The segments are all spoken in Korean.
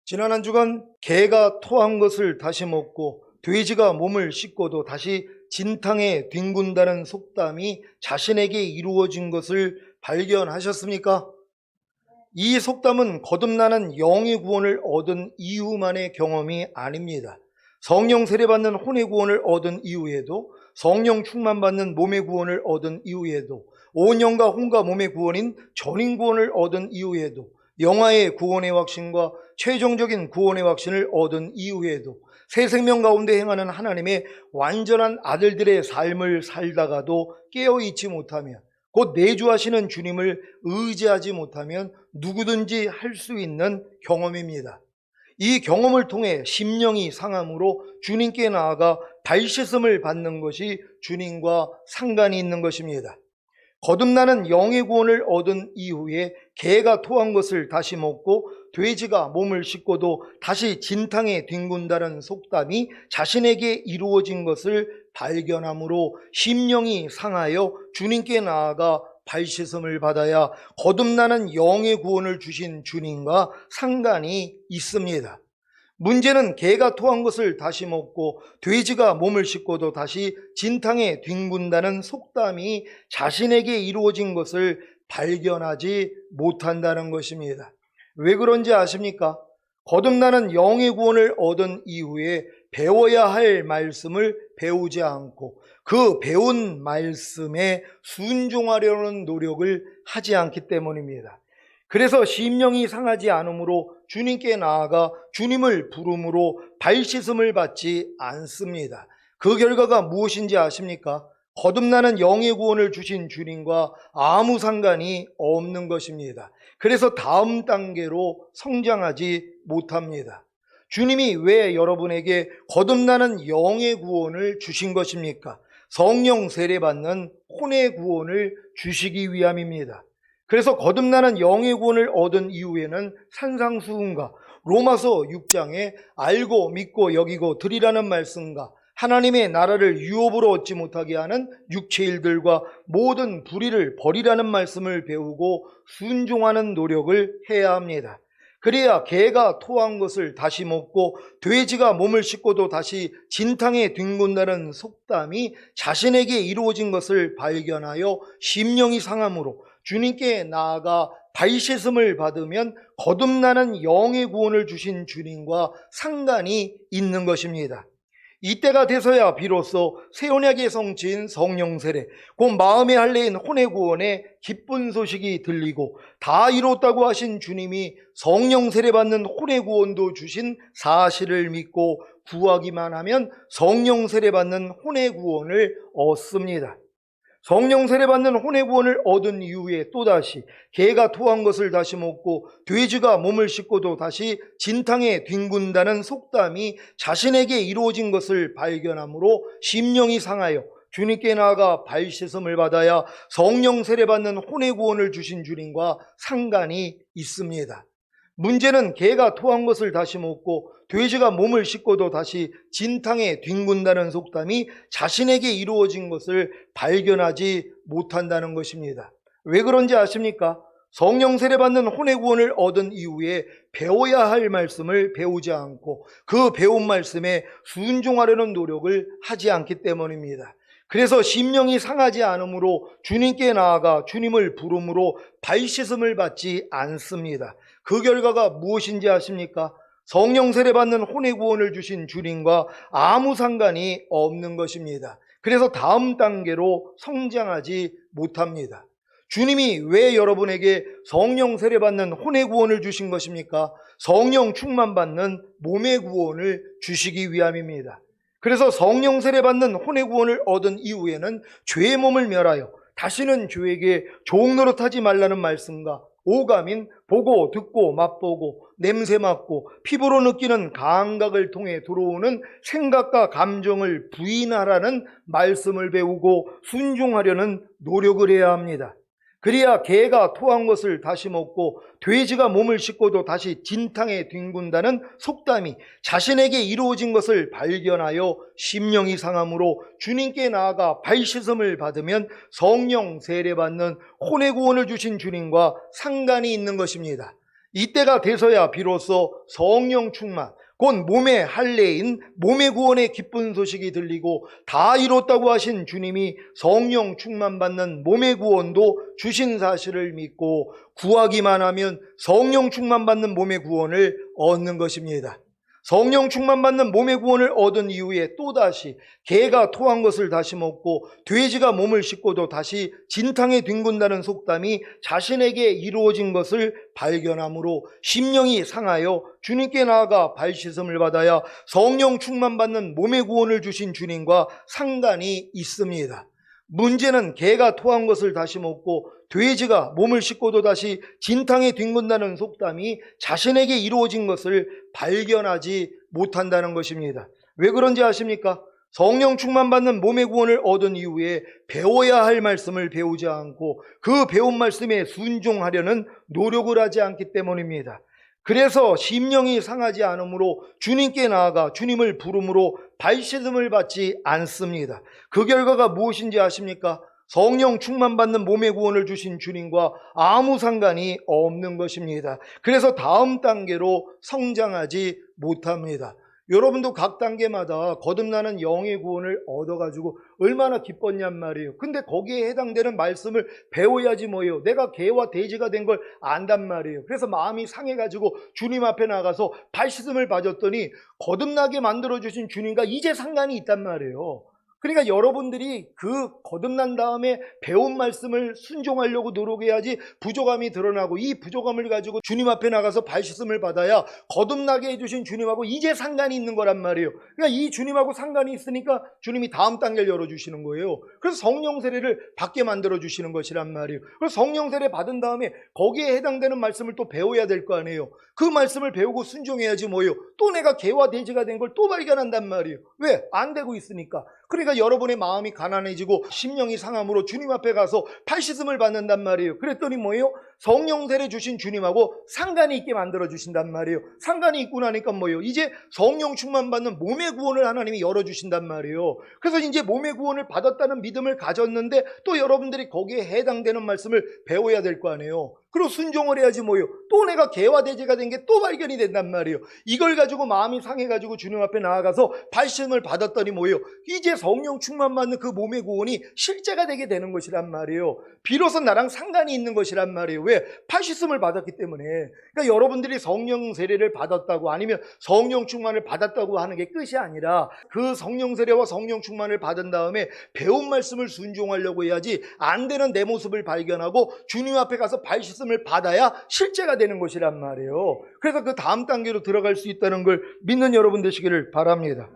지난 한 주간 개가 토한 것을 다시 먹고 돼지가 몸을 씻고도 다시 진탕에 뒹군다는 속담이 자신에게 이루어진 것을 발견하셨습니까? 이 속담은 거듭나는 영의 구원을 얻은 이후만의 경험이 아닙니다. 성령 세례받는 혼의 구원을 얻은 이후에도, 성령 충만받는 몸의 구원을 얻은 이후에도, 온 영과 혼과 몸의 구원인 전인 구원을 얻은 이후에도, 영화의 구원의 확신과 최종적인 구원의 확신을 얻은 이후에도, 새 생명 가운데 행하는 하나님의 완전한 아들들의 삶을 살다가도 깨어있지 못하면, 곧 내주하시는 주님을 의지하지 못하면 누구든지 할 수 있는 경험입니다. 이 경험을 통해 심령이 상함으로 주님께 나아가 발씻음을 받는 것이 주님과 상관이 있는 것입니다. 거듭나는 영의 구원을 얻은 이후에 개가 토한 것을 다시 먹고 돼지가 몸을 씻고도 다시 진탕에 뒹군다는 속담이 자신에게 이루어진 것을 발견함으로 심령이 상하여 주님께 나아가 발씻음을 받아야 거듭나는 영의 구원을 주신 주님과 상관이 있습니다. 문제는 개가 토한 것을 다시 먹고 돼지가 몸을 씻고도 다시 진탕에 뒹군다는 속담이 자신에게 이루어진 것을 발견하지 못한다는 것입니다. 왜 그런지 아십니까? 거듭나는 영의 구원을 얻은 이후에 배워야 할 말씀을 배우지 않고 그 배운 말씀에 순종하려는 노력을 하지 않기 때문입니다. 그래서 심령이 상하지 않으므로 주님께 나아가 주님을 부름으로 발씻음을 받지 않습니다. 그 결과가 무엇인지 아십니까? 거듭나는 영의 구원을 주신 주님과 아무 상관이 없는 것입니다. 그래서 다음 단계로 성장하지 못합니다. 주님이 왜 여러분에게 거듭나는 영의 구원을 주신 것입니까? 성령 세례받는 혼의 구원을 주시기 위함입니다. 그래서 거듭나는 영의 구원을 얻은 이후에는 산상수훈과 로마서 6장에 알고 믿고 여기고 드리라는 말씀과 하나님의 나라를 유업으로 얻지 못하게 하는 육체의 일들과 모든 불의를 버리라는 말씀을 배우고 순종하는 노력을 해야 합니다. 그래야 개가 토한 것을 다시 먹고 돼지가 몸을 씻고도 다시 진탕에 뒹군다는 속담이 자신에게 이루어진 것을 발견하여 심령이 상함으로 주님께 나아가 발씻음을 받으면 거듭나는 영의 구원을 주신 주님과 상관이 있는 것입니다. 이때가 돼서야 비로소 새 언약의 성취인 성령 세례, 곧 마음의 할례인 혼의 구원의 기쁜 소식이 들리고 다 이뤘다고 하신 주님이 성령 세례 받는 혼의 구원도 주신 사실을 믿고 구하기만 하면 성령 세례 받는 혼의 구원을 얻습니다. 성령 세례 받는 혼의 구원을 얻은 이후에 또다시 개가 토한 것을 다시 먹고 돼지가 몸을 씻고도 다시 진탕에 뒹군다는 속담이 자신에게 이루어진 것을 발견하므로 심령이 상하여 주님께 나아가 발씻음을 받아야 성령 세례 받는 혼의 구원을 주신 주님과 상관이 있습니다. 문제는 개가 토한 것을 다시 먹고 돼지가 몸을 씻고도 다시 진탕에 뒹군다는 속담이 자신에게 이루어진 것을 발견하지 못한다는 것입니다. 왜 그런지 아십니까? 성령 세례 받는 혼의 구원을 얻은 이후에 배워야 할 말씀을 배우지 않고 그 배운 말씀에 순종하려는 노력을 하지 않기 때문입니다. 그래서 심령이 상하지 않으므로 주님께 나아가 주님을 부름으로 발씻음을 받지 않습니다. 그 결과가 무엇인지 아십니까? 성령 세례 받는 혼의 구원을 주신 주님과 아무 상관이 없는 것입니다. 그래서 다음 단계로 성장하지 못합니다. 주님이 왜 여러분에게 성령 세례 받는 혼의 구원을 주신 것입니까? 성령 충만 받는 몸의 구원을 주시기 위함입니다. 그래서 성령 세례 받는 혼의 구원을 얻은 이후에는 죄의 몸을 멸하여 다시는 죄에게 종 노릇하지 말라는 말씀과 오감인 보고 듣고 맛보고 냄새 맡고 피부로 느끼는 감각을 통해 들어오는 생각과 감정을 부인하라는 말씀을 배우고 순종하려는 노력을 해야 합니다. 그래야 개가 토한 것을 다시 먹고 돼지가 몸을 씻고도 다시 진탕에 뒹군다는 속담이 자신에게 이루어진 것을 발견하여 심령이 상함으로 주님께 나아가 발씻음을 받으면 성령 세례받는 혼의 구원을 주신 주님과 상관이 있는 것입니다. 이때가 돼서야 비로소 성령 충만, 곧 몸의 할례인 몸의 구원의 기쁜 소식이 들리고 다 이뤘다고 하신 주님이 성령 충만 받는 몸의 구원도 주신 사실을 믿고 구하기만 하면 성령 충만 받는 몸의 구원을 얻는 것입니다. 성령 충만 받는 몸의 구원을 얻은 이후에 또다시 개가 토한 것을 다시 먹고 돼지가 몸을 씻고도 다시 진탕에 뒹군다는 속담이 자신에게 이루어진 것을 발견하므로 심령이 상하여 주님께 나아가 발씻음을 받아야 성령 충만 받는 몸의 구원을 주신 주님과 상관이 있습니다. 문제는 개가 토한 것을 다시 먹고 돼지가 몸을 씻고도 다시 진탕에 뒹군다는 속담이 자신에게 이루어진 것을 발견하지 못한다는 것입니다. 왜 그런지 아십니까? 성령 충만 받는 몸의 구원을 얻은 이후에 배워야 할 말씀을 배우지 않고 그 배운 말씀에 순종하려는 노력을 하지 않기 때문입니다. 그래서 심령이 상하지 않으므로 주님께 나아가 주님을 부름으로 발씻음을 받지 않습니다. 그 결과가 무엇인지 아십니까? 성령 충만 받는 몸의 구원을 주신 주님과 아무 상관이 없는 것입니다. 그래서 다음 단계로 성장하지 못합니다. 여러분도 각 단계마다 거듭나는 영의 구원을 얻어가지고 얼마나 기뻤냔 말이에요. 근데 거기에 해당되는 말씀을 배워야지 뭐예요. 내가 개와 돼지가 된 걸 안단 말이에요. 그래서 마음이 상해가지고 주님 앞에 나가서 발씻음을 받았더니 거듭나게 만들어주신 주님과 이제 상관이 있단 말이에요. 그러니까 여러분들이 그 거듭난 다음에 배운 말씀을 순종하려고 노력해야지 부족함이 드러나고 이 부족함을 가지고 주님 앞에 나가서 발씻음을 받아야 거듭나게 해주신 주님하고 이제 상관이 있는 거란 말이에요. 그러니까 이 주님하고 상관이 있으니까 주님이 다음 단계를 열어주시는 거예요. 그래서 성령 세례를 받게 만들어주시는 것이란 말이에요. 그래서 성령 세례 받은 다음에 거기에 해당되는 말씀을 또 배워야 될 거 아니에요. 그 말씀을 배우고 순종해야지 뭐예요. 또 내가 개와 돼지가 된 걸 또 발견한단 말이에요. 왜? 안 되고 있으니까. 그러니까 여러분의 마음이 가난해지고 심령이 상함으로 주님 앞에 가서 발씻음을 받는단 말이에요. 그랬더니 뭐예요? 성령 세례 주신 주님하고 상관이 있게 만들어 주신단 말이에요. 상관이 있고 나니까 뭐예요? 이제 성령 충만 받는 몸의 구원을 하나님이 열어주신단 말이에요. 그래서 이제 몸의 구원을 받았다는 믿음을 가졌는데 또 여러분들이 거기에 해당되는 말씀을 배워야 될 거 아니에요. 그리고 순종을 해야지 뭐예요? 또 내가 개와 돼지가 된 게 또 발견이 된단 말이에요. 이걸 가지고 마음이 상해가지고 주님 앞에 나아가서 발심을 받았더니 뭐예요? 이제 성령 충만 받는 그 몸의 구원이 실제가 되게 되는 것이란 말이에요. 비로소 나랑 상관이 있는 것이란 말이에요. 왜? 발씻음을 받았기 때문에. 그러니까 여러분들이 성령 세례를 받았다고 아니면 성령 충만을 받았다고 하는 게 끝이 아니라 그 성령 세례와 성령 충만을 받은 다음에 배운 말씀을 순종하려고 해야지 안 되는 내 모습을 발견하고 주님 앞에 가서 발씻음을 받아야 실제가 되는 것이란 말이에요. 그래서 그 다음 단계로 들어갈 수 있다는 걸 믿는 여러분 되시기를 바랍니다.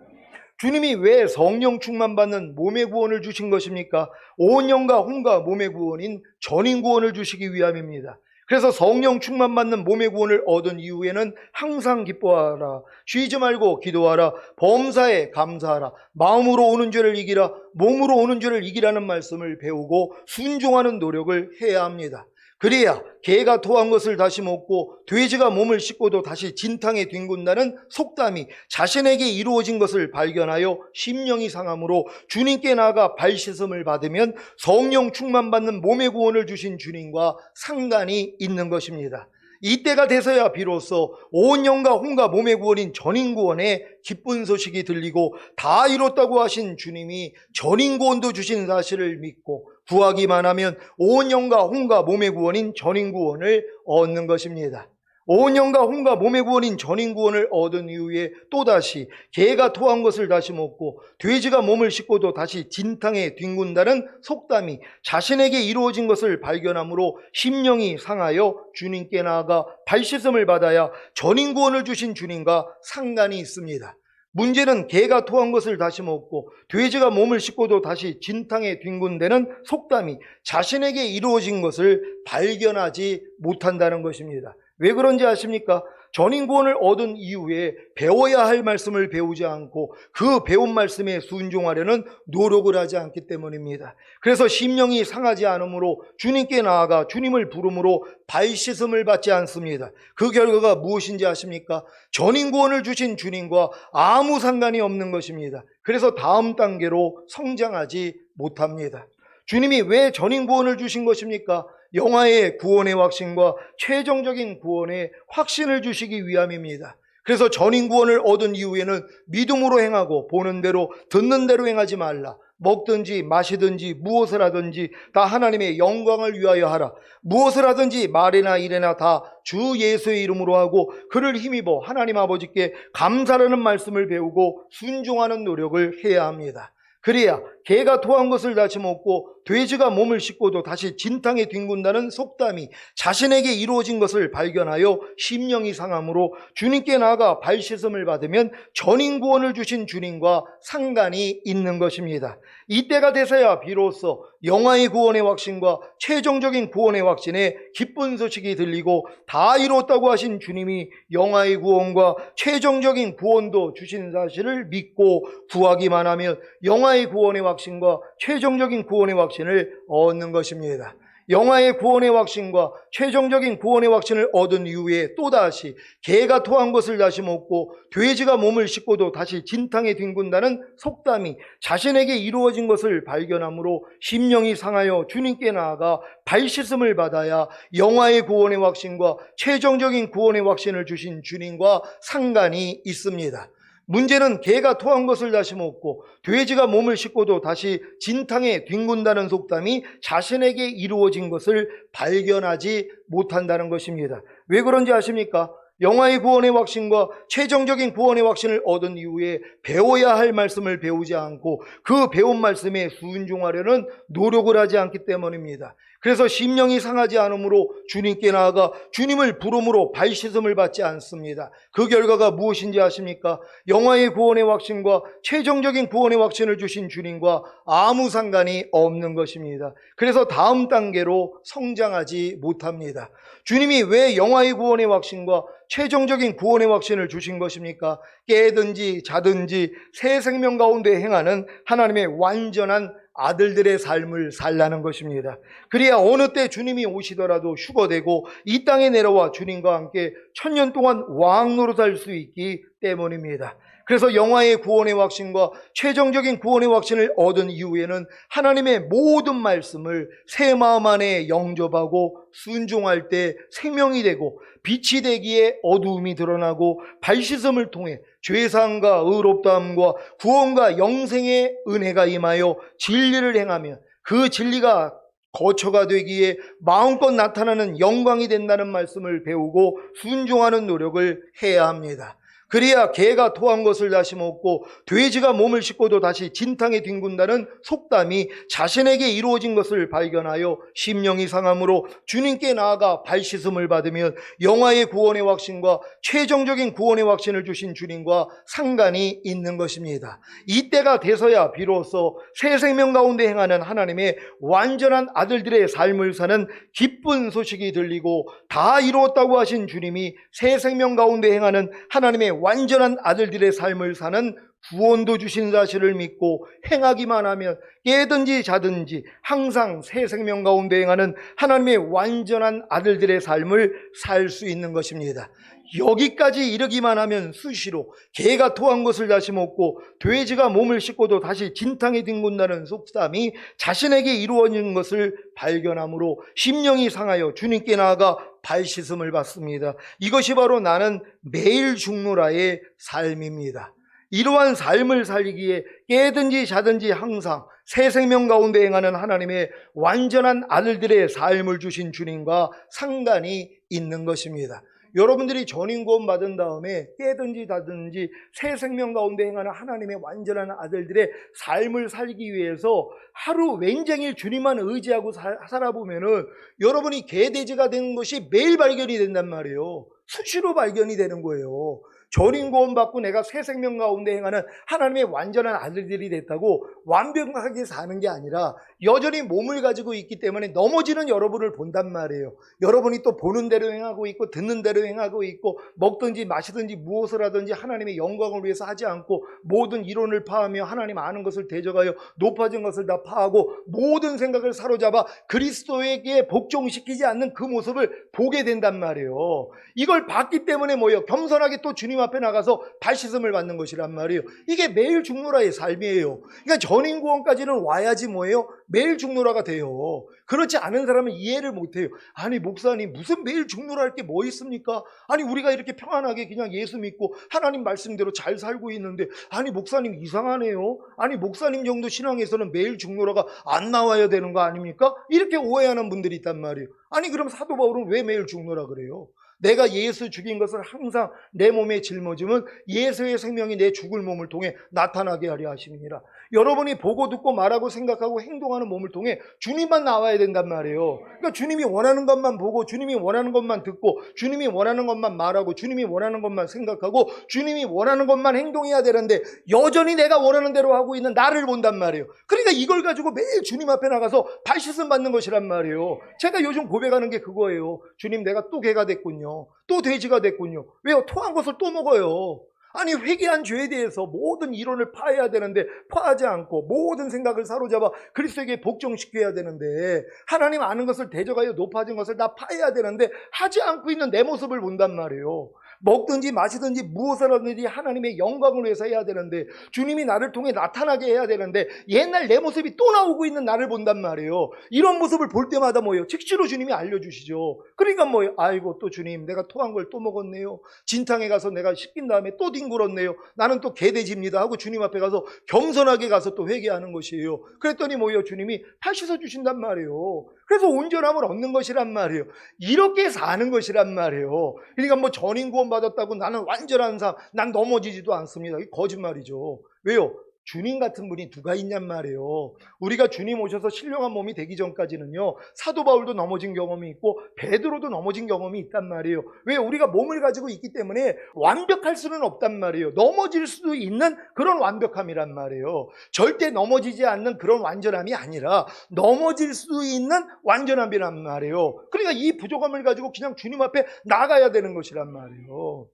주님이 왜 성령 충만 받는 몸의 구원을 주신 것입니까? 온 영과 혼과 몸의 구원인 전인 구원을 주시기 위함입니다. 그래서 성령 충만 받는 몸의 구원을 얻은 이후에는 항상 기뻐하라, 쉬지 말고 기도하라, 범사에 감사하라, 마음으로 오는 죄를 이기라, 몸으로 오는 죄를 이기라는 말씀을 배우고 순종하는 노력을 해야 합니다. 그래야 개가 토한 것을 다시 먹고 돼지가 몸을 씻고도 다시 진탕에 뒹군다는 속담이 자신에게 이루어진 것을 발견하여 심령이 상함으로 주님께 나아가 발씻음을 받으면 성령 충만 받는 몸의 구원을 주신 주님과 상관이 있는 것입니다. 이때가 돼서야 비로소 온 영과 혼과 몸의 구원인 전인구원의 기쁜 소식이 들리고 다 이뤘다고 하신 주님이 전인구원도 주신 사실을 믿고 구하기만 하면 온 영과 혼과 몸의 구원인 전인구원을 얻는 것입니다. 온 영과 혼과 몸의 구원인 전인구원을 얻은 이후에 또다시 개가 토한 것을 다시 먹고 돼지가 몸을 씻고도 다시 진탕에 뒹군다는 속담이 자신에게 이루어진 것을 발견하므로 심령이 상하여 주님께 나아가 발씻음을 받아야 전인구원을 주신 주님과 상관이 있습니다. 문제는 개가 토한 것을 다시 먹고 돼지가 몸을 씻고도 다시 진탕에 뒹군다는 속담이 자신에게 이루어진 것을 발견하지 못한다는 것입니다. 왜 그런지 아십니까? 전인구원을 얻은 이후에 배워야 할 말씀을 배우지 않고 그 배운 말씀에 순종하려는 노력을 하지 않기 때문입니다. 그래서 심령이 상하지 않으므로 주님께 나아가 주님을 부름으로 발씻음을 받지 않습니다. 그 결과가 무엇인지 아십니까? 전인구원을 주신 주님과 아무 상관이 없는 것입니다. 그래서 다음 단계로 성장하지 못합니다. 주님이 왜 전인구원을 주신 것입니까? 영화의 구원의 확신과 최종적인 구원의 확신을 주시기 위함입니다. 그래서 전인 구원을 얻은 이후에는 믿음으로 행하고 보는 대로 듣는 대로 행하지 말라. 먹든지 마시든지 무엇을 하든지 다 하나님의 영광을 위하여 하라. 무엇을 하든지 말이나 일이나 다 주 예수의 이름으로 하고 그를 힘입어 하나님 아버지께 감사라는 말씀을 배우고 순종하는 노력을 해야 합니다. 그래야 개가 토한 것을 다시 먹고 돼지가 몸을 씻고도 다시 진탕에 뒹군다는 속담이 자신에게 이루어진 것을 발견하여 심령이 상함으로 주님께 나아가 발씻음을 받으면 전인 구원을 주신 주님과 상관이 있는 것입니다. 이때가 돼서야 비로소 영화의 구원의 확신과 최종적인 구원의 확신에 기쁜 소식이 들리고 다 이뤘다고 하신 주님이 영화의 구원과 최종적인 구원도 주신 사실을 믿고 구하기만 하면 영화의 구원의 확신과 최종적인 구원의 확신을 얻는 것입니다. 영화의 구원의 확신과 최종적인 구원의 확신을 얻은 이후에 또다시 개가 토한 것을 다시 먹고 돼지가 몸을 씻고도 다시 진탕에 뒹군다는 속담이 자신에게 이루어진 것을 발견함으로 심령이 상하여 주님께 나아가 발씻음을 받아야 영화의 구원의 확신과 최종적인 구원의 확신을 주신 주님과 상관이 있습니다. 문제는 개가 토한 것을 다시 먹고 돼지가 몸을 씻고도 다시 진탕에 뒹군다는 속담이 자신에게 이루어진 것을 발견하지 못한다는 것입니다. 왜 그런지 아십니까? 영화의 구원의 확신과 최종적인 구원의 확신을 얻은 이후에 배워야 할 말씀을 배우지 않고 그 배운 말씀에 순종하려는 노력을 하지 않기 때문입니다. 그래서 심령이 상하지 않으므로 주님께 나아가 주님을 부름으로 발씻음을 받지 않습니다. 그 결과가 무엇인지 아십니까? 영화의 구원의 확신과 최종적인 구원의 확신을 주신 주님과 아무 상관이 없는 것입니다. 그래서 다음 단계로 성장하지 못합니다. 주님이 왜 영화의 구원의 확신과 최종적인 구원의 확신을 주신 것입니까? 깨든지 자든지 새 생명 가운데 행하는 하나님의 완전한 아들들의 삶을 살라는 것입니다. 그래야 어느 때 주님이 오시더라도 휴거되고 이 땅에 내려와 주님과 함께 천년 동안 왕 노릇할 수 있기 때문입니다. 그래서 영화의 구원의 확신과 최종적인 구원의 확신을 얻은 이후에는 하나님의 모든 말씀을 새 마음 안에 영접하고 순종할 때 생명이 되고 빛이 되기에 어두움이 드러나고 발씻음을 통해 죄사함과 의롭다함과 구원과 영생의 은혜가 임하여 진리를 행하며 그 진리가 거처가 되기에 마음껏 나타나는 영광이 된다는 말씀을 배우고 순종하는 노력을 해야 합니다. 그래야 개가 토한 것을 다시 먹고 돼지가 몸을 씻고도 다시 진탕에 뒹군다는 속담이 자신에게 이루어진 것을 발견하여 심령이 상함으로 주님께 나아가 발씻음을 받으면 영화의 구원의 확신과 최종적인 구원의 확신을 주신 주님과 상관이 있는 것입니다. 이때가 돼서야 비로소 새 생명 가운데 행하는 하나님의 완전한 아들들의 삶을 사는 기쁜 소식이 들리고 다 이루었다고 하신 주님이 새 생명 가운데 행하는 하나님의 완전한 아들들의 삶을 사는 구원도 주신 사실을 믿고 행하기만 하면 깨든지 자든지 항상 새 생명 가운데 행하는 하나님의 완전한 아들들의 삶을 살 수 있는 것입니다. 여기까지 이르기만 하면 수시로 개가 토한 것을 다시 먹고 돼지가 몸을 씻고도 다시 진탕에 뒹군다는 속담이 자신에게 이루어진 것을 발견함으로 심령이 상하여 주님께 나아가 발씻음을 받습니다. 이것이 바로 나는 매일 죽노라의 삶입니다. 이러한 삶을 살기에 깨든지 자든지 항상 새 생명 가운데 행하는 하나님의 완전한 아들들의 삶을 주신 주님과 상관이 있는 것입니다. 여러분들이 전인 구원 받은 다음에 깨든지 자든지 새 생명 가운데 행하는 하나님의 완전한 아들들의 삶을 살기 위해서 하루 웬쟁일 주님만 의지하고 살아보면은 여러분이 개돼지가 되는 것이 매일 발견이 된단 말이에요. 수시로 발견이 되는 거예요. 전인 구원 받고 내가 새 생명 가운데 행하는 하나님의 완전한 아들들이 됐다고 완벽하게 사는 게 아니라 여전히 몸을 가지고 있기 때문에 넘어지는 여러분을 본단 말이에요. 여러분이 또 보는 대로 행하고 있고 듣는 대로 행하고 있고 먹든지 마시든지 무엇을 하든지 하나님의 영광을 위해서 하지 않고 모든 이론을 파하며 하나님 아는 것을 대적하여 높아진 것을 다 파하고 모든 생각을 사로잡아 그리스도에게 복종시키지 않는 그 모습을 보게 된단 말이에요. 이걸 이걸 봤기 때문에 뭐예요? 겸손하게 또 주님 앞에 나가서 발씻음을 받는 것이란 말이에요. 이게 매일 죽노라의 삶이에요. 그러니까 전인구원까지는 와야지 뭐예요? 매일 죽노라가 돼요. 그렇지 않은 사람은 이해를 못해요. 아니 목사님 무슨 매일 죽노라 할 게 뭐 있습니까? 아니 우리가 이렇게 평안하게 그냥 예수 믿고 하나님 말씀대로 잘 살고 있는데 아니 목사님 이상하네요. 아니 목사님 정도 신앙에서는 매일 죽노라가 안 나와야 되는 거 아닙니까? 이렇게 오해하는 분들이 있단 말이에요. 아니 그럼 사도 바울은 왜 매일 죽노라 그래요? 내가 예수 죽인 것을 항상 내 몸에 짊어지면 예수의 생명이 내 죽을 몸을 통해 나타나게 하려 하심이니라. 여러분이 보고 듣고 말하고 생각하고 행동하는 몸을 통해 주님만 나와야 된단 말이에요. 그러니까 주님이 원하는 것만 보고 주님이 원하는 것만 듣고 주님이 원하는 것만 말하고 주님이 원하는 것만 생각하고 주님이 원하는 것만 행동해야 되는데 여전히 내가 원하는 대로 하고 있는 나를 본단 말이에요. 그러니까 이걸 가지고 매일 주님 앞에 나가서 발씻음 받는 것이란 말이에요. 제가 요즘 고백하는 게 그거예요. 주님 내가 또 개가 됐군요. 또 돼지가 됐군요. 왜요? 토한 것을 또 먹어요. 아니 회개한 죄에 대해서 모든 이론을 파해야 되는데 파하지 않고 모든 생각을 사로잡아 그리스도에게 복종시켜야 되는데 하나님 아는 것을 대적하여 높아진 것을 다 파해야 되는데 하지 않고 있는 내 모습을 본단 말이에요. 먹든지 마시든지 무엇을 하든지 하나님의 영광을 위해서 해야 되는데 주님이 나를 통해 나타나게 해야 되는데 옛날 내 모습이 또 나오고 있는 나를 본단 말이에요. 이런 모습을 볼 때마다 뭐예요? 즉시로 주님이 알려주시죠. 그러니까 뭐예요? 아이고 또 주님 내가 토한 걸 또 먹었네요. 진탕에 가서 내가 씻긴 다음에 또 뒹굴었네요. 나는 또 개돼지입니다 하고 주님 앞에 가서 겸손하게 가서 또 회개하는 것이에요. 그랬더니 뭐예요? 주님이 팔 씻어주신단 말이에요. 그래서 온전함을 얻는 것이란 말이에요. 이렇게 사는 것이란 말이에요. 그러니까 뭐 전인 구원 받았다고 나는 완전한 삶, 난 넘어지지도 않습니다. 이게 거짓말이죠. 왜요? 주님 같은 분이 누가 있냔 말이에요. 우리가 주님 오셔서 신령한 몸이 되기 전까지는요, 사도 바울도 넘어진 경험이 있고 베드로도 넘어진 경험이 있단 말이에요. 왜? 우리가 몸을 가지고 있기 때문에 완벽할 수는 없단 말이에요. 넘어질 수도 있는 그런 완벽함이란 말이에요. 절대 넘어지지 않는 그런 완전함이 아니라 넘어질 수 있는 완전함이란 말이에요. 그러니까 이 부족함을 가지고 그냥 주님 앞에 나가야 되는 것이란 말이에요.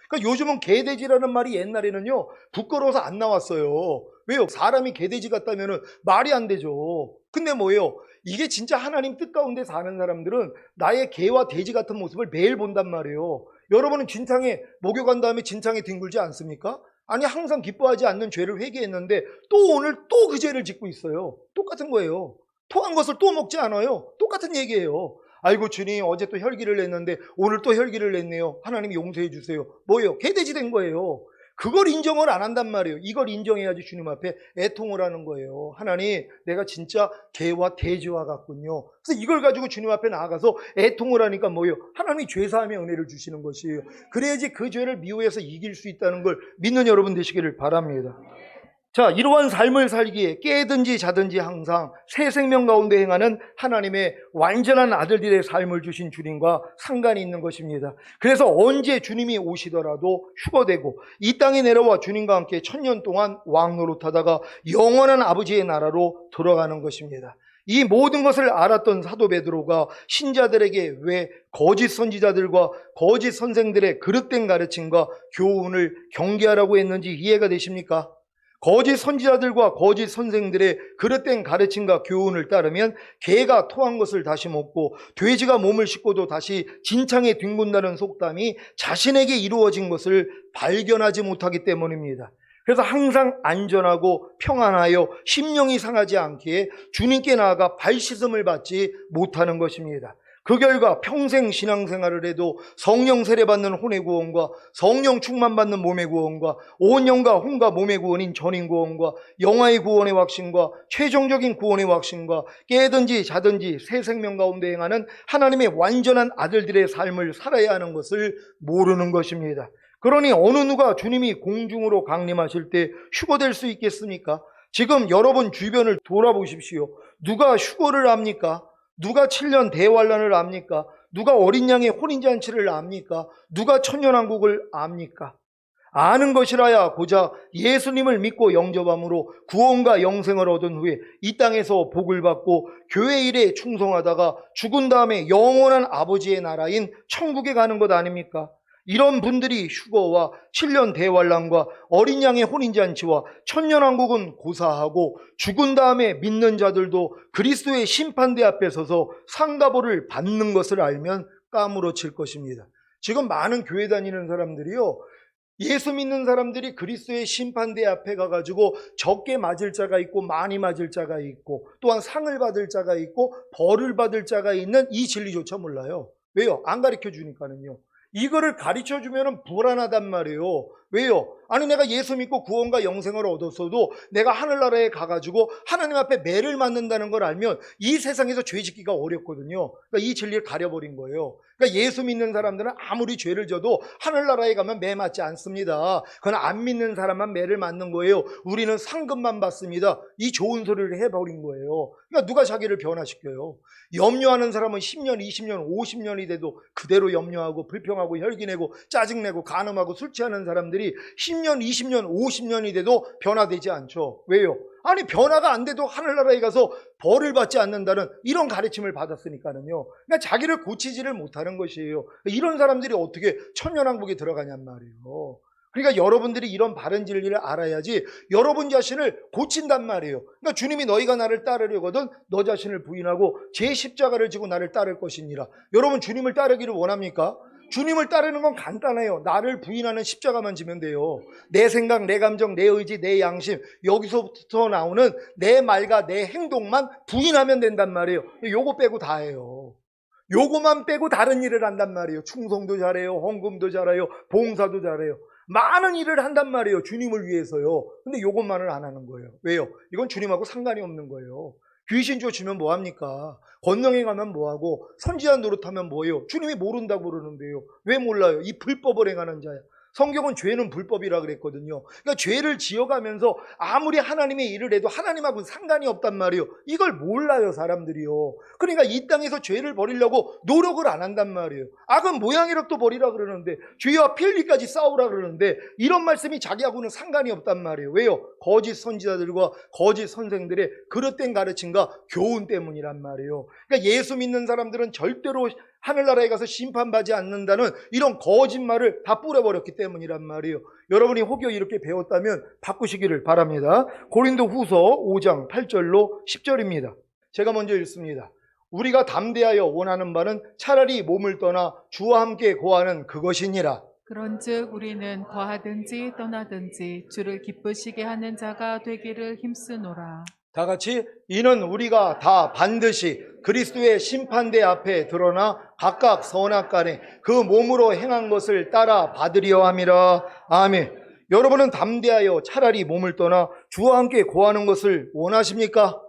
그러니까 요즘은 개돼지라는 말이 옛날에는요 부끄러워서 안 나왔어요. 왜요? 사람이 개돼지 같다면 말이 안 되죠. 근데 뭐예요? 이게 진짜 하나님 뜻 가운데 사는 사람들은 나의 개와 돼지 같은 모습을 매일 본단 말이에요. 여러분은 진창에 목욕한 다음에 진창에 뒹굴지 않습니까? 아니 항상 기뻐하지 않는 죄를 회개했는데 또 오늘 또 그 죄를 짓고 있어요. 똑같은 거예요. 토한 것을 또 먹지 않아요. 똑같은 얘기예요. 아이고 주님 어제 또 혈기를 냈는데 오늘 또 혈기를 냈네요. 하나님이 용서해 주세요. 뭐예요? 개돼지 된 거예요. 그걸 인정을 안 한단 말이에요. 이걸 인정해야지 주님 앞에 애통을 하는 거예요. 하나님 내가 진짜 개와 돼지와 같군요. 그래서 이걸 가지고 주님 앞에 나아가서 애통을 하니까 뭐예요? 하나님이 죄사함의 은혜를 주시는 것이에요. 그래야지 그 죄를 미워해서 이길 수 있다는 걸 믿는 여러분 되시기를 바랍니다. 자, 이러한 삶을 살기에 깨든지 자든지 항상 새 생명 가운데 행하는 하나님의 완전한 아들들의 삶을 주신 주님과 상관이 있는 것입니다. 그래서 언제 주님이 오시더라도 휴거되고 이 땅에 내려와 주님과 함께 1000년 동안 왕노릇하다가 영원한 아버지의 나라로 들어가는 것입니다. 이 모든 것을 알았던 사도 베드로가 신자들에게 왜 거짓 선지자들과 거짓 선생들의 그릇된 가르침과 교훈을 경계하라고 했는지 이해가 되십니까? 거짓 선지자들과 거짓 선생들의 그릇된 가르침과 교훈을 따르면 개가 토한 것을 다시 먹고 돼지가 몸을 씻고도 다시 진창에 뒹군다는 속담이 자신에게 이루어진 것을 발견하지 못하기 때문입니다. 그래서 항상 안전하고 평안하여 심령이 상하지 않기에 주님께 나아가 발씻음을 받지 못하는 것입니다. 그 결과 평생 신앙생활을 해도 성령 세례받는 혼의 구원과 성령 충만받는 몸의 구원과 온 영과 혼과 몸의 구원인 전인 구원과 영화의 구원의 확신과 최종적인 구원의 확신과 깨든지 자든지 새 생명 가운데 행하는 하나님의 완전한 아들들의 삶을 살아야 하는 것을 모르는 것입니다. 그러니 어느 누가 주님이 공중으로 강림하실 때 휴거될 수 있겠습니까? 지금 여러분 주변을 돌아보십시오. 누가 휴거를 합니까? 누가 7년 대환란을 압니까? 누가 어린 양의 혼인잔치를 압니까? 누가 천년왕국을 압니까? 아는 것이라야 고작 예수님을 믿고 영접함으로 구원과 영생을 얻은 후에 이 땅에서 복을 받고 교회 일에 충성하다가 죽은 다음에 영원한 아버지의 나라인 천국에 가는 것 아닙니까? 이런 분들이 휴거와 7년 대환란과 어린 양의 혼인잔치와 천년왕국은 고사하고 죽은 다음에 믿는 자들도 그리스도의 심판대 앞에 서서 상가보를 받는 것을 알면 까무러칠 것입니다. 지금 많은 교회 다니는 사람들이요, 예수 믿는 사람들이 그리스도의 심판대 앞에 가가지고 적게 맞을 자가 있고 많이 맞을 자가 있고 또한 상을 받을 자가 있고 벌을 받을 자가 있는 이 진리조차 몰라요. 왜요? 안 가르쳐 주니까는요. 이거를 가르쳐 주면은 불안하단 말이에요. 왜요? 아니 내가 예수 믿고 구원과 영생을 얻었어도 내가 하늘나라에 가가지고 하나님 앞에 매를 맞는다는 걸 알면 이 세상에서 죄 짓기가 어렵거든요. 그러니까 이 진리를 가려버린 거예요. 그러니까 예수 믿는 사람들은 아무리 죄를 져도 하늘나라에 가면 매 맞지 않습니다. 그건 안 믿는 사람만 매를 맞는 거예요. 우리는 상급만 받습니다. 이 좋은 소리를 해버린 거예요. 그러니까 누가 자기를 변화시켜요? 염려하는 사람은 10년, 20년, 50년이 돼도 그대로 염려하고 불평하고 혈기내고 짜증내고 간음하고 술 취하는 사람들이 10년, 20년, 50년이 돼도 변화되지 않죠. 왜요? 아니 변화가 안 돼도 하늘나라에 가서 벌을 받지 않는다는 이런 가르침을 받았으니까는요. 그러니까 자기를 고치지를 못하는 것이에요. 이런 사람들이 어떻게 천년왕국에 들어가냔 말이에요. 그러니까 여러분들이 이런 바른 진리를 알아야지 여러분 자신을 고친단 말이에요. 그러니까 주님이 너희가 나를 따르려거든 너 자신을 부인하고 제 십자가를 지고 나를 따를 것이니라. 여러분 주님을 따르기를 원합니까? 주님을 따르는 건 간단해요. 나를 부인하는 십자가만 지면 돼요. 내 생각, 내 감정, 내 의지, 내 양심, 여기서부터 나오는 내 말과 내 행동만 부인하면 된단 말이에요. 요거 빼고 다 해요. 요거만 빼고 다른 일을 한단 말이에요. 충성도 잘해요. 헌금도 잘해요. 봉사도 잘해요. 많은 일을 한단 말이에요. 주님을 위해서요. 근데 요것만을 안 하는 거예요. 왜요? 이건 주님하고 상관이 없는 거예요. 귀신 쫓으면 뭐합니까? 권능에 가면 뭐하고 선지자 노릇하면 뭐예요? 주님이 모른다고 그러는데요. 왜 몰라요? 이 불법을 행하는 자야. 성경은 죄는 불법이라 그랬거든요. 그러니까 죄를 지어가면서 아무리 하나님의 일을 해도 하나님하고는 상관이 없단 말이에요. 이걸 몰라요 사람들이요. 그러니까 이 땅에서 죄를 버리려고 노력을 안 한단 말이에요. 악은 모양이라도 버리라 그러는데 죄와 필리까지 싸우라 그러는데 이런 말씀이 자기하고는 상관이 없단 말이에요. 왜요? 거짓 선지자들과 거짓 선생들의 그릇된 가르침과 교훈 때문이란 말이에요. 그러니까 예수 믿는 사람들은 절대로 하늘나라에 가서 심판받지 않는다는 이런 거짓말을 다 뿌려버렸기 때문이란 말이에요. 여러분이 혹여 이렇게 배웠다면 바꾸시기를 바랍니다. 고린도 후서 5장 8절로 10절입니다. 제가 먼저 읽습니다. 우리가 담대하여 원하는 바는 차라리 몸을 떠나 주와 함께 거하는 그것이니라. 그런즉 우리는 거하든지 떠나든지 주를 기쁘시게 하는 자가 되기를 힘쓰노라. 다 같이 이는 우리가 다 반드시 그리스도의 심판대 앞에 드러나 각각 선악간에 그 몸으로 행한 것을 따라 받으려 함이라. 아멘. 여러분은 담대하여 차라리 몸을 떠나 주와 함께 거하는 것을 원하십니까?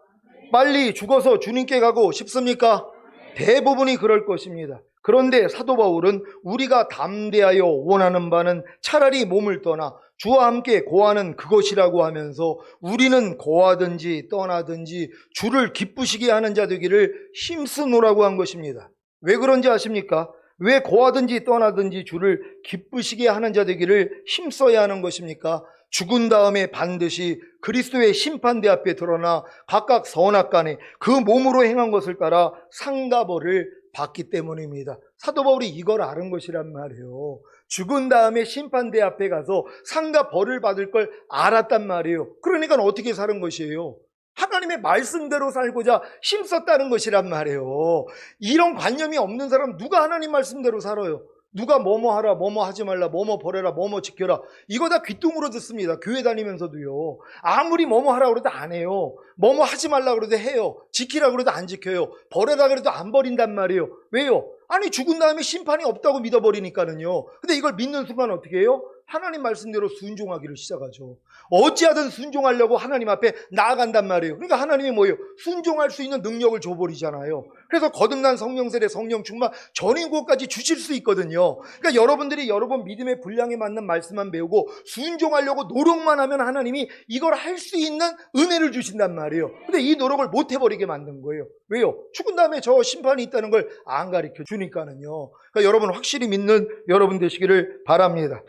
빨리 죽어서 주님께 가고 싶습니까? 대부분이 그럴 것입니다. 그런데 사도 바울은 우리가 담대하여 원하는 바는 차라리 몸을 떠나 주와 함께 거하는 그것이라고 하면서 우리는 거하든지 떠나든지 주를 기쁘시게 하는 자 되기를 힘쓰노라고 한 것입니다. 왜 그런지 아십니까? 왜 거하든지 떠나든지 주를 기쁘시게 하는 자 되기를 힘써야 하는 것입니까? 죽은 다음에 반드시 그리스도의 심판대 앞에 드러나 각각 선악간에 그 몸으로 행한 것을 따라 상과 벌을 받기 때문입니다. 사도 바울이 이걸 아는 것이란 말이에요. 죽은 다음에 심판대 앞에 가서 상과 벌을 받을 걸 알았단 말이에요. 그러니까 어떻게 사는 것이에요? 하나님의 말씀대로 살고자 힘썼다는 것이란 말이에요. 이런 관념이 없는 사람 누가 하나님 말씀대로 살아요? 누가 뭐뭐 하라, 뭐뭐 하지 말라, 뭐뭐 버려라, 뭐뭐 지켜라. 이거 다 귀뚱으로 듣습니다. 교회 다니면서도요. 아무리 뭐뭐 하라 그래도 안 해요. 뭐뭐 하지 말라 그래도 해요. 지키라 그래도 안 지켜요. 버려라 그래도 안 버린단 말이에요. 왜요? 아니 죽은 다음에 심판이 없다고 믿어버리니까는요. 근데 이걸 믿는 순간 어떻게 해요? 하나님 말씀대로 순종하기를 시작하죠. 어찌하든 순종하려고 하나님 앞에 나아간단 말이에요. 그러니까 하나님이 뭐예요? 순종할 수 있는 능력을 줘버리잖아요. 그래서 거듭난 성령 세례, 성령 충만, 전인고까지 주실 수 있거든요. 그러니까 여러분들이 여러분 믿음의 분량에 맞는 말씀만 배우고 순종하려고 노력만 하면 하나님이 이걸 할 수 있는 은혜를 주신단 말이에요. 근데 이 노력을 못 해버리게 만든 거예요. 왜요? 죽은 다음에 저 심판이 있다는 걸 안 가르쳐 주니까는요. 그러니까 여러분 확실히 믿는 여러분 되시기를 바랍니다.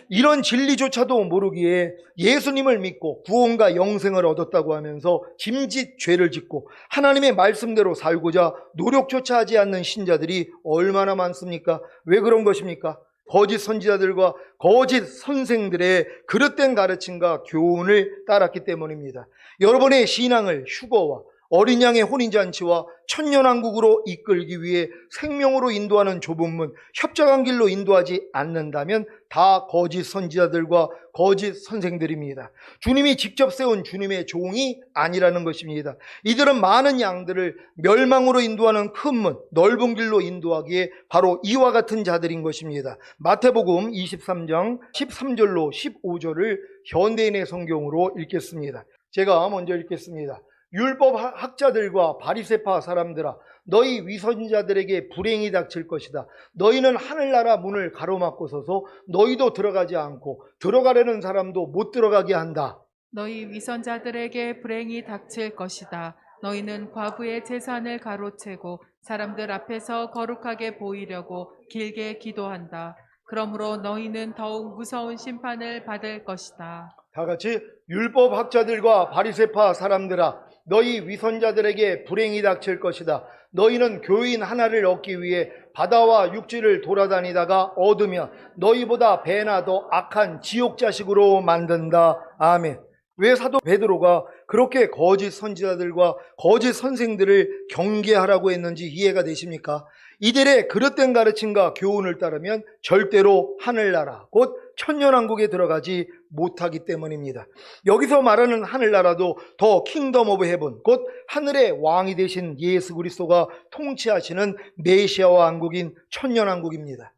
이런 진리조차도 모르기에 예수님을 믿고 구원과 영생을 얻었다고 하면서 짐짓 죄를 짓고 하나님의 말씀대로 살고자 노력조차 하지 않는 신자들이 얼마나 많습니까? 왜 그런 것입니까? 거짓 선지자들과 거짓 선생들의 그릇된 가르침과 교훈을 따랐기 때문입니다. 여러분의 신앙을 휴거와 어린 양의 혼인잔치와 천년왕국으로 이끌기 위해 생명으로 인도하는 좁은 문, 협착한 길로 인도하지 않는다면 다 거짓 선지자들과 거짓 선생들입니다. 주님이 직접 세운 주님의 종이 아니라는 것입니다. 이들은 많은 양들을 멸망으로 인도하는 큰 문, 넓은 길로 인도하기에 바로 이와 같은 자들인 것입니다. 마태복음 23장 13절로 15절을 현대인의 성경으로 읽겠습니다. 제가 먼저 읽겠습니다. 율법 학자들과 바리새파 사람들아, 너희 위선자들에게 불행이 닥칠 것이다. 너희는 하늘나라 문을 가로막고 서서 너희도 들어가지 않고 들어가려는 사람도 못 들어가게 한다. 너희 위선자들에게 불행이 닥칠 것이다. 너희는 과부의 재산을 가로채고 사람들 앞에서 거룩하게 보이려고 길게 기도한다. 그러므로 너희는 더욱 무서운 심판을 받을 것이다. 다 같이 율법 학자들과 바리새파 사람들아, 너희 위선자들에게 불행이 닥칠 것이다. 너희는 교인 하나를 얻기 위해 바다와 육지를 돌아다니다가 얻으면 너희보다 배나 더 악한 지옥 자식으로 만든다. 아멘. 왜 사도 베드로가 그렇게 거짓 선지자들과 거짓 선생들을 경계하라고 했는지 이해가 되십니까? 이들의 그릇된 가르침과 교훈을 따르면 절대로 하늘나라, 곧 천년왕국에 들어가지 못하기 때문입니다. 여기서 말하는 하늘나라도 더 킹덤 오브 헤븐, 곧 하늘의 왕이 되신 예수 그리스도가 통치하시는 메시아 왕국인 천년왕국입니다.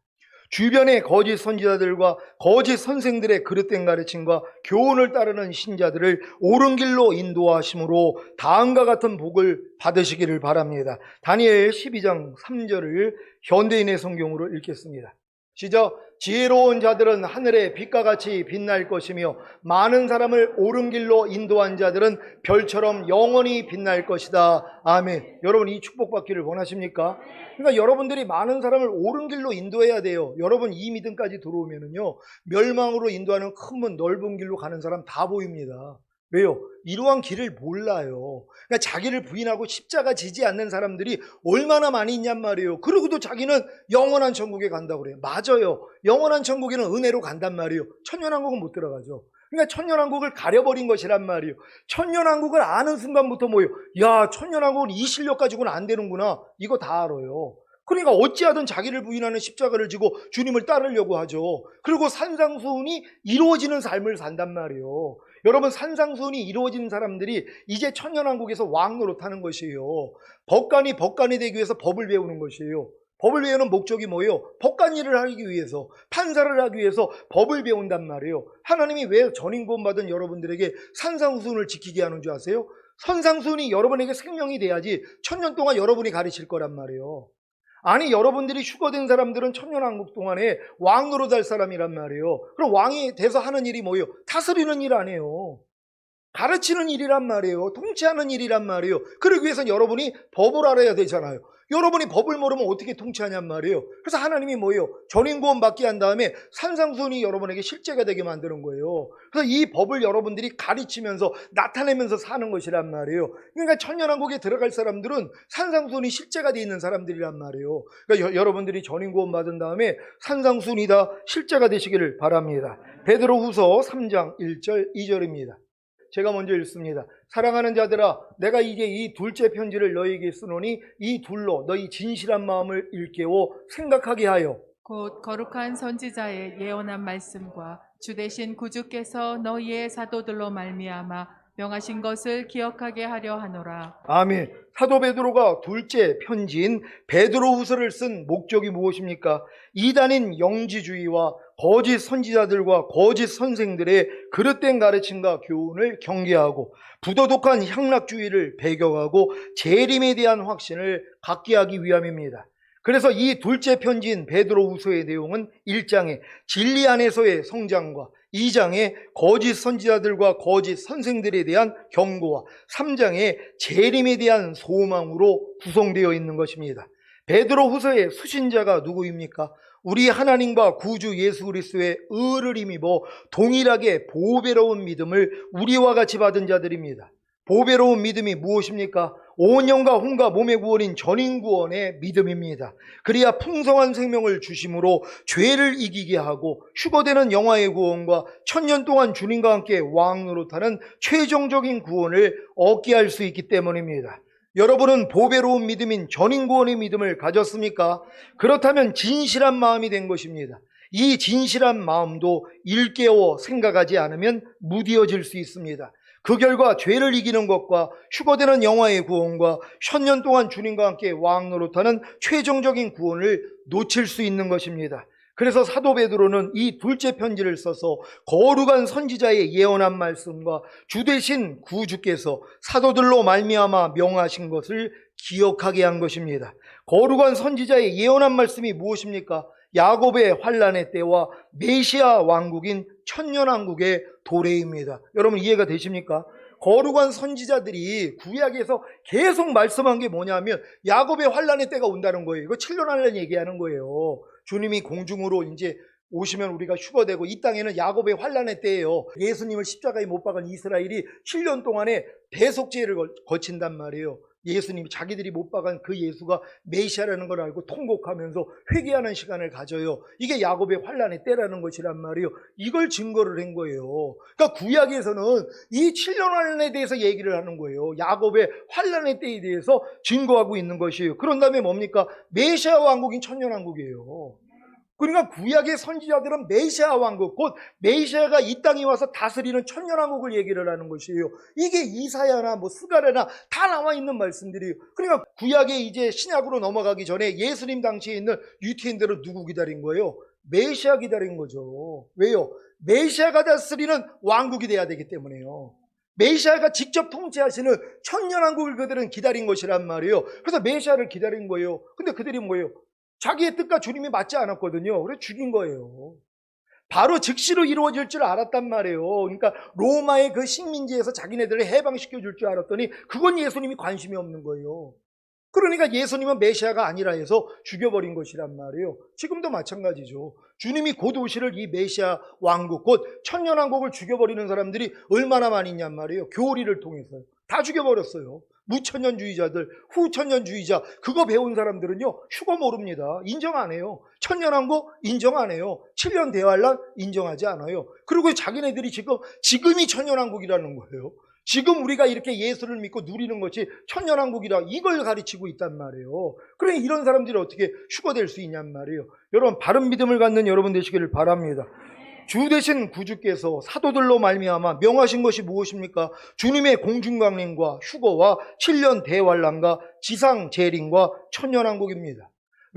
주변의 거짓 선지자들과 거짓 선생들의 그릇된 가르침과 교훈을 따르는 신자들을 옳은 길로 인도하심으로 다음과 같은 복을 받으시기를 바랍니다. 다니엘 12장 3절을 현대인의 성경으로 읽겠습니다. 시작. 지혜로운 자들은 하늘의 빛과 같이 빛날 것이며 많은 사람을 옳은 길로 인도한 자들은 별처럼 영원히 빛날 것이다. 아멘. 여러분, 이 축복받기를 원하십니까? 그러니까 여러분들이 많은 사람을 옳은 길로 인도해야 돼요. 여러분 이 믿음까지 들어오면은요, 멸망으로 인도하는 큰 문, 넓은 길로 가는 사람 다 보입니다. 왜요? 이러한 길을 몰라요. 그러니까 자기를 부인하고 십자가 지지 않는 사람들이 얼마나 많이 있냔 말이에요. 그러고도 자기는 영원한 천국에 간다고 그래요. 맞아요. 영원한 천국에는 은혜로 간단 말이에요. 천년왕국은 못 들어가죠. 그러니까 천년왕국을 가려버린 것이란 말이에요. 천년왕국을 아는 순간부터 뭐예요? 야, 천년왕국은 이 실력 가지고는 안 되는구나. 이거 다 알아요. 그러니까 어찌하든 자기를 부인하는 십자가를 지고 주님을 따르려고 하죠. 그리고 산상수훈이 이루어지는 삶을 산단 말이에요. 여러분, 산상수훈이 이루어진 사람들이 이제 천년왕국에서 왕 노릇하는 것이에요. 법관이 되기 위해서 법을 배우는 것이에요. 법을 배우는 목적이 뭐예요? 법관 일을 하기 위해서, 판사를 하기 위해서 법을 배운단 말이에요. 하나님이 왜 전임 구원받은 여러분들에게 산상수훈을 지키게 하는 줄 아세요? 산상수훈이 여러분에게 생명이 돼야지 천년 동안 여러분이 가르칠 거란 말이에요. 아니, 여러분들이 휴거된 사람들은 천년왕국 동안에 왕 노릇할 사람이란 말이에요. 그럼 왕이 돼서 하는 일이 뭐예요? 다스리는 일 아니에요. 가르치는 일이란 말이에요. 통치하는 일이란 말이에요. 그러기 위해서는 여러분이 법을 알아야 되잖아요. 여러분이 법을 모르면 어떻게 통치하냔 말이에요. 그래서 하나님이 뭐예요? 전인구원 받게 한 다음에 산상수훈이 여러분에게 실제가 되게 만드는 거예요. 그래서 이 법을 여러분들이 가르치면서 나타내면서 사는 것이란 말이에요. 그러니까 천년왕국에 들어갈 사람들은 산상수훈이 실제가 돼 있는 사람들이란 말이에요. 그러니까 여러분들이 전인구원 받은 다음에 산상수훈이 다 실제가 되시기를 바랍니다. 베드로후서 3장 1절 2절입니다. 제가 먼저 읽습니다. 사랑하는 자들아, 내가 이제 이 둘째 편지를 너희에게 쓰노니 이 둘로 너희 진실한 마음을 일깨워 생각하게 하여 곧 거룩한 선지자의 예언한 말씀과 주 되신 구주께서 너희의 사도들로 말미암아 명하신 것을 기억하게 하려 하노라. 아멘. 사도 베드로가 둘째 편지인 베드로후서를 쓴 목적이 무엇입니까? 이단인 영지주의와 거짓 선지자들과 거짓 선생들의 그릇된 가르침과 교훈을 경계하고 부도덕한 향락주의를 배격하고 재림에 대한 확신을 갖게 하기 위함입니다. 그래서 이 둘째 편지인 베드로후서의 내용은 1장에 진리 안에서의 성장과 2장에 거짓 선지자들과 거짓 선생들에 대한 경고와 3장에 재림에 대한 소망으로 구성되어 있는 것입니다. 베드로후서의 수신자가 누구입니까? 우리 하나님과 구주 예수 그리스도의 의를 힘입어 동일하게 보배로운 믿음을 우리와 같이 받은 자들입니다. 보배로운 믿음이 무엇입니까? 온 영과 혼과 몸의 구원인 전인구원의 믿음입니다. 그래야 풍성한 생명을 주심으로 죄를 이기게 하고 휴거되는 영화의 구원과 천년 동안 주님과 함께 왕 노릇하는 최종적인 구원을 얻게 할 수 있기 때문입니다. 여러분은 보배로운 믿음인 전인구원의 믿음을 가졌습니까? 그렇다면 진실한 마음이 된 것입니다. 이 진실한 마음도 일깨워 생각하지 않으면 무디어질 수 있습니다. 그 결과 죄를 이기는 것과 휴거되는 영화의 구원과 1000년 동안 주님과 함께 왕 노릇하는 최종적인 구원을 놓칠 수 있는 것입니다. 그래서 사도 베드로는 이 둘째 편지를 써서 거룩한 선지자의 예언한 말씀과 주 되신 구주께서 사도들로 말미암아 명하신 것을 기억하게 한 것입니다. 거룩한 선지자의 예언한 말씀이 무엇입니까? 야곱의 환란의 때와 메시아 왕국인 천년왕국의 도래입니다. 여러분 이해가 되십니까? 거룩한 선지자들이 구약에서 계속 말씀한 게 뭐냐면 야곱의 환란의 때가 온다는 거예요. 이거 7년 환란 얘기하는 거예요. 주님이 공중으로 이제 오시면 우리가 휴거되고, 이 땅에는 야곱의 환란의 때예요. 예수님을 십자가에 못 박은 이스라엘이 7년 동안에 대속죄를 거친단 말이에요. 예수님이 자기들이 못 박은 그 예수가 메시아라는 걸 알고 통곡하면서 회개하는 시간을 가져요. 이게 야곱의 환란의 때라는 것이란 말이에요. 이걸 증거를 한 거예요. 그러니까 구약에서는 이 7년 환란에 대해서 얘기를 하는 거예요. 야곱의 환란의 때에 대해서 증거하고 있는 것이에요. 그런 다음에 뭡니까? 메시아 왕국인 천년왕국이에요. 그러니까 구약의 선지자들은 메시아 왕국, 곧 메시아가 이 땅에 와서 다스리는 천년왕국을 얘기를 하는 것이에요. 이게 이사야나 스가랴나 다 나와 있는 말씀들이에요. 그러니까 구약에 이제 신약으로 넘어가기 전에 예수님 당시에 있는 유태인들은 누구 기다린 거예요? 메시아 기다린 거죠. 왜요? 메시아가 다스리는 왕국이 돼야 되기 때문에요. 메시아가 직접 통치하시는 천년왕국을 그들은 기다린 것이란 말이에요. 그래서 메시아를 기다린 거예요. 근데 그들이 뭐예요? 자기의 뜻과 주님이 맞지 않았거든요. 그래서 죽인 거예요. 바로 즉시로 이루어질 줄 알았단 말이에요. 그러니까 로마의 그 식민지에서 자기네들을 해방시켜 줄 줄 알았더니 그건 예수님이 관심이 없는 거예요. 그러니까 예수님은 메시아가 아니라 해서 죽여버린 것이란 말이에요. 지금도 마찬가지죠. 주님이 곧 오실 이 메시아 왕국, 곧 천년왕국을 죽여버리는 사람들이 얼마나 많이 있냔 말이에요. 교리를 통해서요. 다 죽여버렸어요. 무천년주의자들, 후천년주의자, 그거 배운 사람들은요 휴거 모릅니다. 인정 안 해요. 천년왕국 인정 안 해요. 7년 대환란 인정하지 않아요. 그리고 자기네들이 지금이 천년왕국이라는 거예요. 지금 우리가 이렇게 예수를 믿고 누리는 것이 천년왕국이라 이걸 가르치고 있단 말이에요. 그러니 이런 사람들이 어떻게 휴거될 수 있냔 말이에요. 여러분 바른 믿음을 갖는 여러분 되시기를 바랍니다. 주 되신 구주께서 사도들로 말미암아 명하신 것이 무엇입니까? 주님의 공중강림과 휴거와 7년 대환란과 지상 재림과 천년왕국입니다.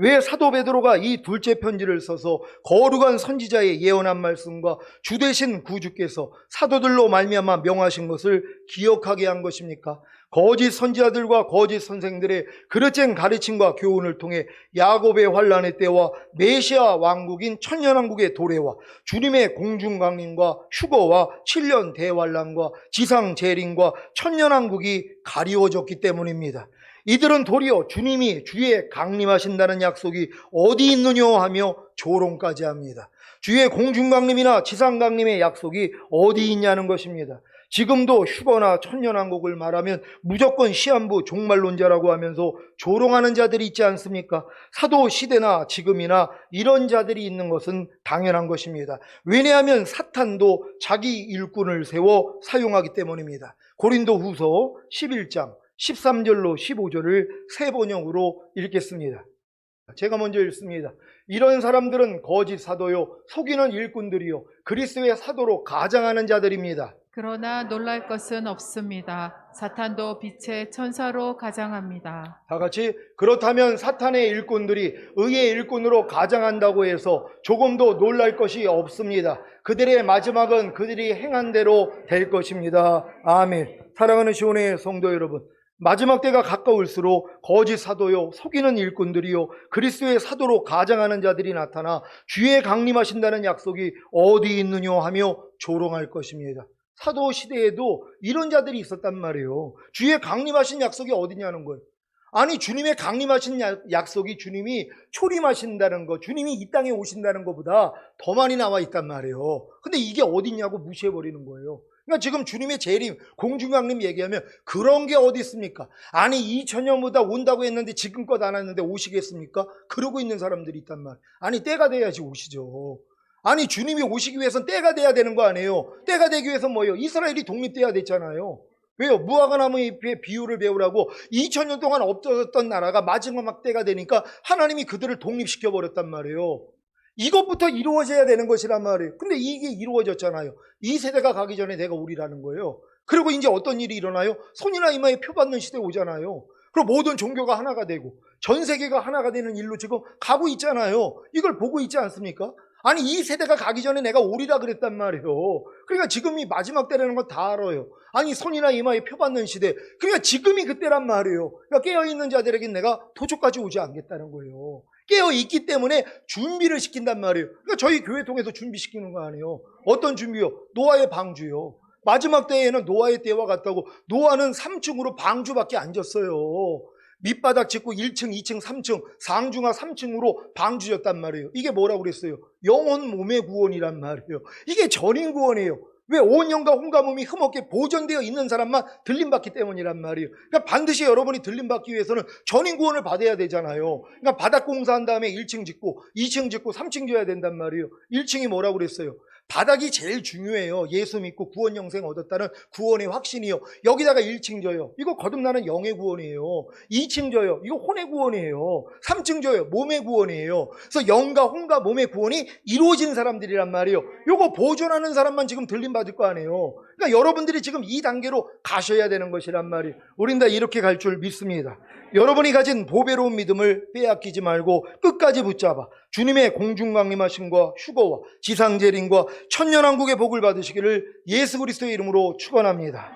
왜 사도 베드로가 이 둘째 편지를 써서 거룩한 선지자의 예언한 말씀과 주 되신 구주께서 사도들로 말미암아 명하신 것을 기억하게 한 것입니까? 거짓 선지자들과 거짓 선생들의 그릇된 가르침과 교훈을 통해 야곱의 환란의 때와 메시아 왕국인 천년왕국의 도래와 주님의 공중강림과 휴거와 7년 대환란과 지상 재림과 천년왕국이 가리워졌기 때문입니다. 이들은 도리어 주님이 주에 강림하신다는 약속이 어디 있느냐 하며 조롱까지 합니다. 주의 공중강림이나 지상강림의 약속이 어디 있냐는 것입니다. 지금도 휴거나 천년왕국을 말하면 무조건 시한부 종말론자라고 하면서 조롱하는 자들이 있지 않습니까? 사도 시대나 지금이나 이런 자들이 있는 것은 당연한 것입니다. 왜냐하면 사탄도 자기 일꾼을 세워 사용하기 때문입니다. 고린도후서 11장 13절로 15절을 세 번역으로 읽겠습니다. 제가 먼저 읽습니다. 이런 사람들은 거짓 사도요 속이는 일꾼들이요 그리스도의 사도로 가장하는 자들입니다. 그러나 놀랄 것은 없습니다. 사탄도 빛의 천사로 가장합니다. 다 같이 그렇다면 사탄의 일꾼들이 의의 일꾼으로 가장한다고 해서 조금도 놀랄 것이 없습니다. 그들의 마지막은 그들이 행한 대로 될 것입니다. 아멘. 사랑하는 시온의 성도 여러분, 마지막 때가 가까울수록 거짓 사도요 속이는 일꾼들이요 그리스도의 사도로 가장하는 자들이 나타나 주의 강림하신다는 약속이 어디 있느냐 하며 조롱할 것입니다. 사도 시대에도 이런 자들이 있었단 말이에요. 주의 강림하신 약속이 어디냐는 거예요. 아니 주님의 강림하신 약속이 주님이 초림하신다는 거, 주님이 이 땅에 오신다는 것보다 더 많이 나와 있단 말이에요. 근데 이게 어디냐고 무시해버리는 거예요. 그러니까 지금 주님의 재림, 공중강림 얘기하면 그런 게 어디 있습니까? 아니 2000년보다 온다고 했는데 지금껏 안 왔는데 오시겠습니까? 그러고 있는 사람들이 있단 말이에요. 아니 때가 돼야지 오시죠. 아니 주님이 오시기 위해서는 때가 돼야 되는 거 아니에요. 때가 되기 위해서 뭐예요? 이스라엘이 독립돼야 됐잖아요. 왜요? 무화과 나무 잎의 비유를 배우라고 2000년 동안 없어졌던 나라가 마지막 때가 되니까 하나님이 그들을 독립시켜 버렸단 말이에요. 이것부터 이루어져야 되는 것이란 말이에요. 근데 이게 이루어졌잖아요. 이 세대가 가기 전에 내가 우리라는 거예요. 그리고 이제 어떤 일이 일어나요? 손이나 이마에 표 받는 시대 오잖아요. 그리고 모든 종교가 하나가 되고 전 세계가 하나가 되는 일로 지금 가고 있잖아요. 이걸 보고 있지 않습니까? 아니, 이 세대가 가기 전에 내가 오리라 그랬단 말이에요. 그러니까 지금이 마지막 때라는 건 다 알아요. 아니, 손이나 이마에 표 받는 시대. 그러니까 지금이 그때란 말이에요. 그러니까 깨어있는 자들에겐 내가 도초까지 오지 않겠다는 거예요. 깨어있기 때문에 준비를 시킨단 말이에요. 그러니까 저희 교회 통해서 준비시키는 거 아니에요. 어떤 준비요? 노아의 방주요. 마지막 때에는 노아의 때와 같다고. 노아는 3층으로 방주밖에 안 졌어요. 밑바닥 짓고 1층, 2층, 3층, 상중하 3층으로 방주였단 말이에요. 이게 뭐라고 그랬어요? 영혼 몸의 구원이란 말이에요. 이게 전인 구원이에요. 왜? 온 영과 혼과 몸이 흠없게 보존되어 있는 사람만 들림받기 때문이란 말이에요. 그러니까 반드시 여러분이 들림받기 위해서는 전인 구원을 받아야 되잖아요. 그러니까 바닥 공사한 다음에 1층 짓고 2층 짓고 3층 지어야 된단 말이에요. 1층이 뭐라고 그랬어요? 바닥이 제일 중요해요. 예수 믿고 구원 영생 얻었다는 구원의 확신이요. 여기다가 1층 져요. 이거 거듭나는 영의 구원이에요. 2층 져요. 이거 혼의 구원이에요. 3층 져요. 몸의 구원이에요. 그래서 영과 혼과 몸의 구원이 이루어진 사람들이란 말이에요. 이거 보존하는 사람만 지금 들림 받을 거 아니에요. 그러니까 여러분들이 지금 이 단계로 가셔야 되는 것이란 말이에요. 우린 다 이렇게 갈 줄 믿습니다. 여러분이 가진 보배로운 믿음을 빼앗기지 말고 끝까지 붙잡아 주님의 공중강림하심과 휴거와 지상재림과 천년왕국의 복을 받으시기를 예수 그리스도의 이름으로 축원합니다.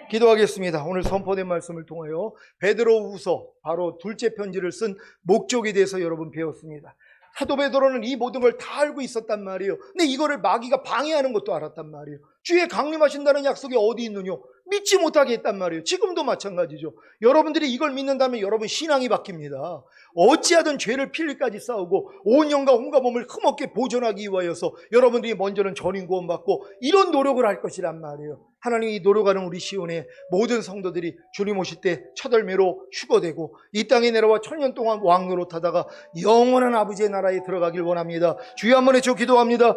기도하겠습니다. 오늘 선포된 말씀을 통하여 베드로후서 바로 둘째 편지를 쓴 목적에 대해서 여러분 배웠습니다. 사도 베드로는 이 모든 걸 다 알고 있었단 말이에요. 근데 이거를 마귀가 방해하는 것도 알았단 말이에요. 주의 강림하신다는 약속이 어디 있느냐? 믿지 못하게 했단 말이에요. 지금도 마찬가지죠. 여러분들이 이걸 믿는다면 여러분 신앙이 바뀝니다. 어찌하든 죄를 필리까지 싸우고 온 영과 혼과 몸을 흠없게 보존하기 위하여서 여러분들이 먼저는 전인 구원 받고 이런 노력을 할 것이란 말이에요. 하나님이 노력하는 우리 시온의 모든 성도들이 주님 오실 때 첫 열매로 휴거되고 이 땅에 내려와 천년 동안 왕노릇하다가 영원한 아버지의 나라에 들어가길 원합니다. 주여 한번 외쳐 기도합니다.